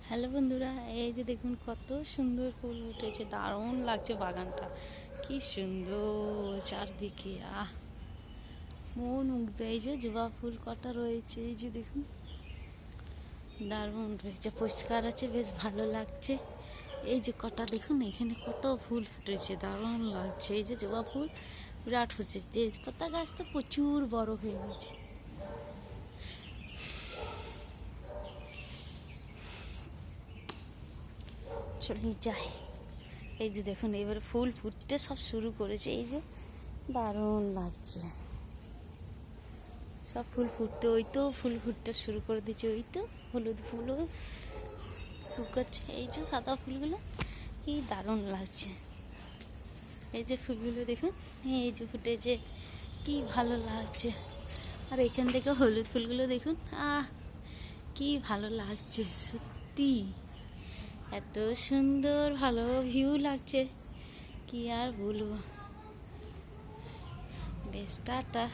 Hello বন্ধুরা, এই যে দেখুন কত সুন্দর ফুল উঠেছে, দারুণ লাগছে বাগানটা। কি সুন্দর চারদিকে, মন মুগ্ধ। এই যে জবা ফুল কটা রয়েছে, এই যে দেখুন দারুণ রয়েছে, পরিষ্কার আছে, বেশ ভালো লাগছে। এই যে কটা দেখুন, এখানে কত ফুল ফুটেছে, দারুণ লাগছে। এই যে জবা ফুল বিরাট ফুটেছে। তেজপাতা গাছ তো প্রচুর বড় হয়ে গেছে। চলে যাই। এই যে দেখুন এবার ফুল ফুটতে সব শুরু করেছে, এই যে দারুণ লাগছে। সব ফুল ফুটতে, ওই তো ফুল ফুটতে শুরু করে দিচ্ছে, ওই তো হলুদ ফুলও শুকাচ্ছে। এই যে সাদা ফুলগুলো কি দারুণ লাগছে। এই যে ফুলগুলো দেখুন, এই যে ফুটেছে, কি ভালো লাগছে। আর এখান থেকে হলুদ ফুলগুলো দেখুন, কি ভালো লাগছে সত্যি। এত সুন্দর ভালো ভিউ লাগছে, কি আর বলবো। বেশ, টাটা।